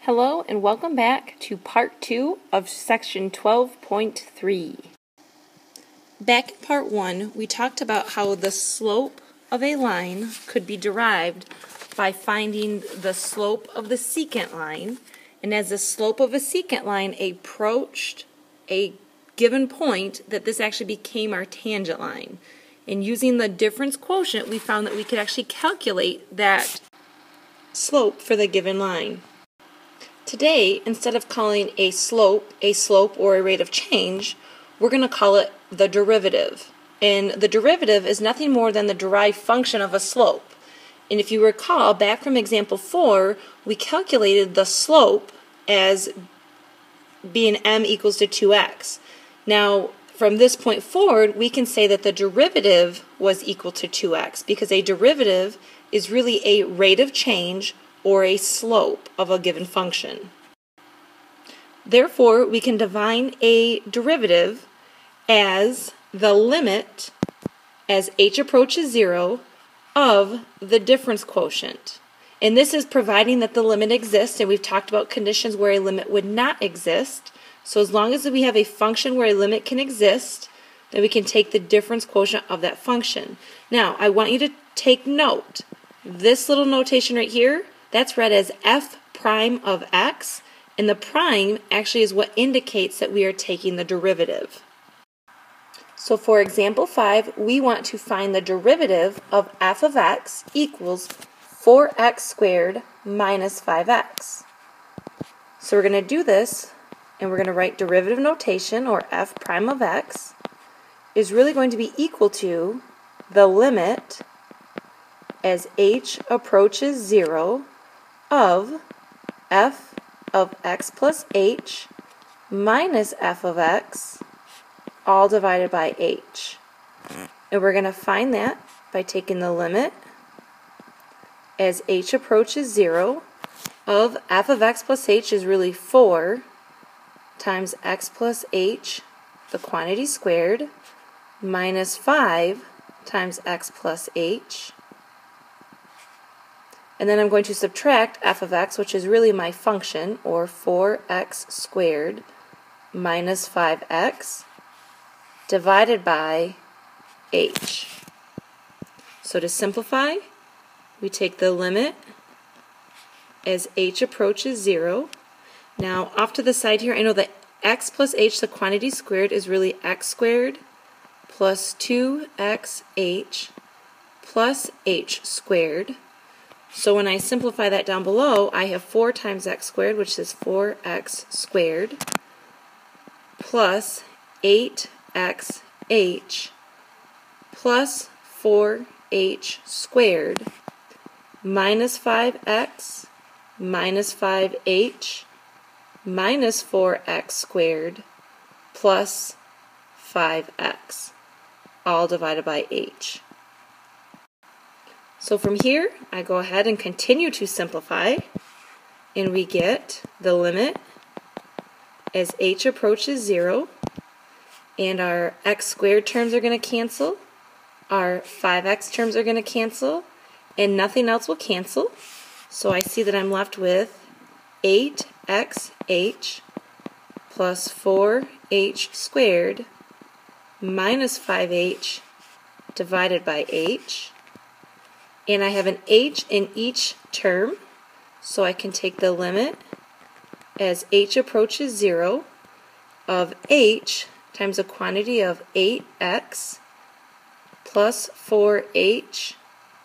Hello and welcome back to Part 2 of Section 12.3. Back in Part 1, we talked about how the slope of a line could be derived by finding the slope of the secant line, and as the slope of a secant line approached a given point, that this actually became our tangent line. And using the difference quotient, we found that we could actually calculate that slope for the given line. Today, instead of calling a slope or a rate of change, we're going to call it the derivative. And the derivative is nothing more than the derived function of a slope. And if you recall, back from example 4, we calculated the slope as being m equals to 2x. Now, from this point forward, we can say that the derivative was equal to 2x, because a derivative is really a rate of change or a slope of a given function. Therefore, we can define a derivative as the limit as h approaches 0 of the difference quotient. And this is providing that the limit exists, and we've talked about conditions where a limit would not exist. So as long as we have a function where a limit can exist, then we can take the difference quotient of that function. Now, I want you to take note. This little notation right here, that's read as f prime of x, and the prime actually is what indicates that we are taking the derivative. So for example 5, we want to find the derivative of f of x equals 4x squared minus 5x. So we're going to do this, and we're going to write derivative notation, or f prime of x, is really going to be equal to the limit as h approaches 0 of f of x plus h minus f of x all divided by h. And we're going to find that by taking the limit as h approaches 0 of f of x plus h is really 4 times x plus h, the quantity squared, minus 5 times x plus h. And then I'm going to subtract f of x, which is really my function, or 4x squared minus 5x, divided by h. So to simplify, we take the limit as h approaches 0. Now, off to the side here, I know that x plus h, the quantity squared, is really x squared plus 2xh plus h squared. So when I simplify that down below, I have 4 times x squared, which is 4x squared, plus 8xh plus 4h squared minus 5x minus 5h minus 4x squared plus 5x, all divided by h. So from here, I go ahead and continue to simplify, and we get the limit as h approaches 0, and our x squared terms are going to cancel, our 5x terms are going to cancel, and nothing else will cancel. So I see that I'm left with 8xh plus 4h squared minus 5h divided by h. And I have an h in each term, so I can take the limit as h approaches 0 of h times a quantity of 8x plus 4h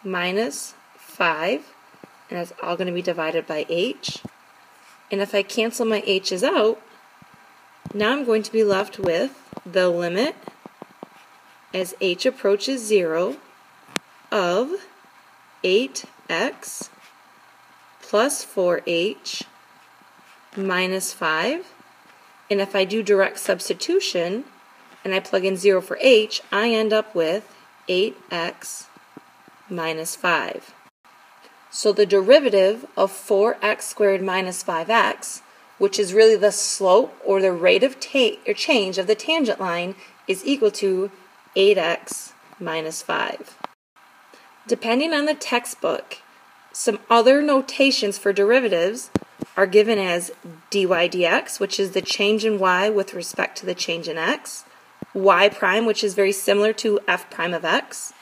minus 5, and that's all going to be divided by h. And if I cancel my h's out, now I'm going to be left with the limit as h approaches 0 of 8x plus 4h minus 5. And if I do direct substitution and I plug in 0 for h, I end up with 8x minus 5. So the derivative of 4x squared minus 5x, which is really the slope or the rate of change of the tangent line, is equal to 8x minus 5. Depending on the textbook, some other notations for derivatives are given as dy dx, which is the change in y with respect to the change in x, y prime, which is very similar to f prime of x,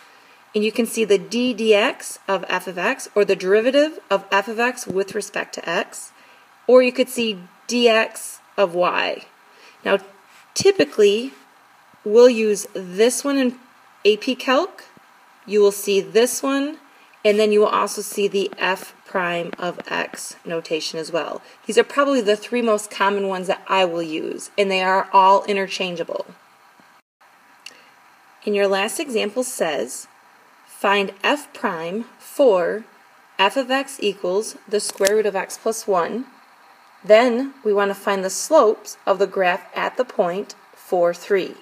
and you can see the d dx of f of x, or the derivative of f of x with respect to x, or you could see dx of y. Now, typically, we'll use this one in AP Calc, you will see this one, and then you will also see the f prime of x notation as well. These are probably the three most common ones that I will use, and they are all interchangeable. And your last example says, find f prime for f of x equals the square root of x plus 1. Then we want to find the slopes of the graph at the point 4, 3.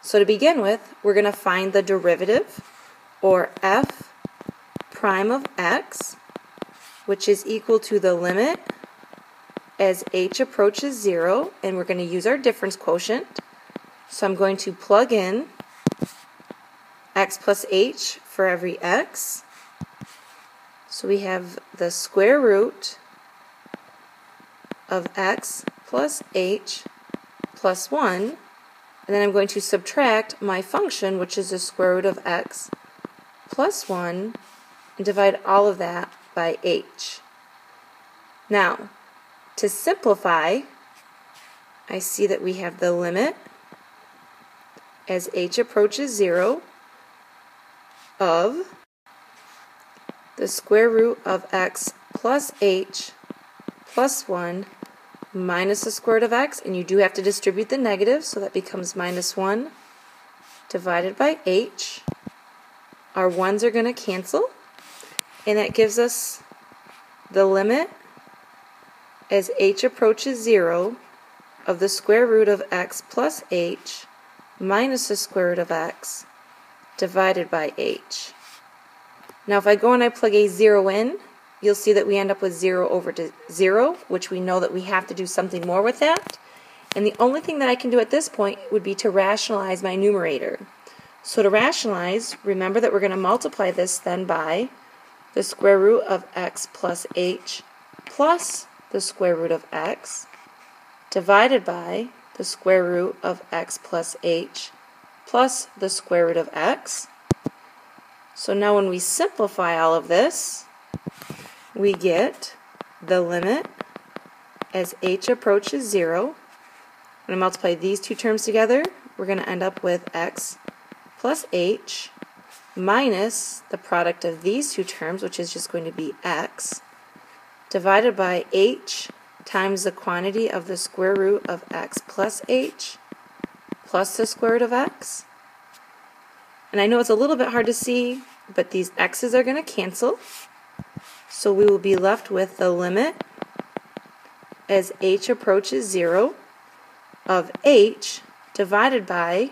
So to begin with, we're going to find the derivative, or f prime of x, which is equal to the limit as h approaches 0, and we're going to use our difference quotient. So I'm going to plug in x plus h for every x. So we have the square root of x plus h plus 1, and then I'm going to subtract my function, which is the square root of x plus 1, and divide all of that by h. Now, to simplify, I see that we have the limit as h approaches 0 of the square root of x plus h plus 1 minus the square root of x, and you do have to distribute the negative, so that becomes minus 1 divided by h. Our 1's are going to cancel, and that gives us the limit as h approaches 0 of the square root of x plus h minus the square root of x divided by h. Now if I go and I plug a 0 in, you'll see that we end up with 0 over to 0, which we know that we have to do something more with that. And the only thing that I can do at this point would be to rationalize my numerator. So to rationalize, remember that we're going to multiply this then by the square root of x plus h plus the square root of x divided by the square root of x plus h plus the square root of x. So now when we simplify all of this, we get the limit as h approaches 0. When I multiply these two terms together, we're going to end up with x plus h minus the product of these two terms, which is just going to be x, divided by h times the quantity of the square root of x plus h plus the square root of x. And I know it's a little bit hard to see, but these x's are going to cancel. So we will be left with the limit as h approaches 0 of h divided by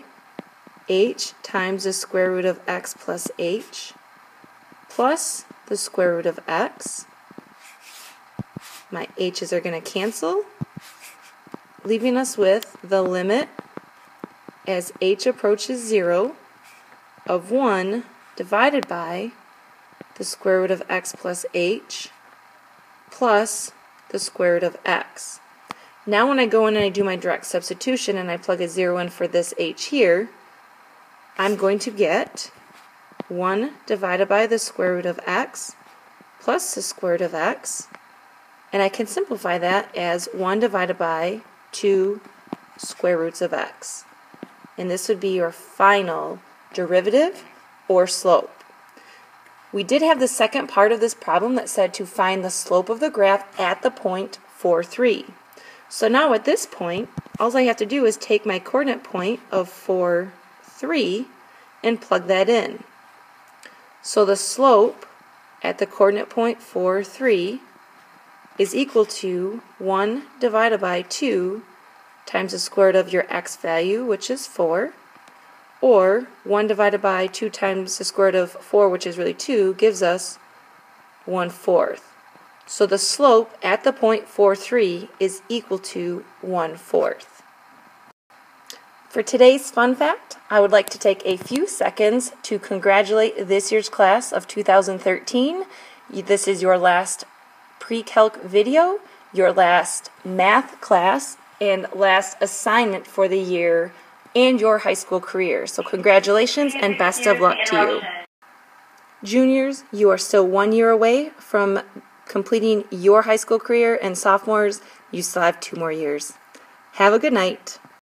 h times the square root of x plus h plus the square root of x. My h's are going to cancel, leaving us with the limit as h approaches 0 of 1 divided by the square root of x plus h plus the square root of x. Now when I go in and I do my direct substitution and I plug a 0 in for this h here, I'm going to get 1 divided by the square root of x plus the square root of x, and I can simplify that as 1 divided by 2 square roots of x. And this would be your final derivative or slope. We did have the second part of this problem that said to find the slope of the graph at the point 4, 3. So now at this point, all I have to do is take my coordinate point of 4, 3 and plug that in. So the slope at the coordinate point 4, 3 is equal to 1 divided by 2 times the square root of your x value, which is 4, or 1 divided by 2 times the square root of 4, which is really 2, gives us 1/4. So the slope at the point 4, 3 is equal to 1/4. For today's fun fact, I would like to take a few seconds to congratulate this year's class of 2013. This is your last pre-calc video. your last math class and last assignment for the year and your high school career. So congratulations and best of luck to you. Juniors, you are still 1 year away from completing your high school career, and sophomores, you still have 2 more years. Have a good night.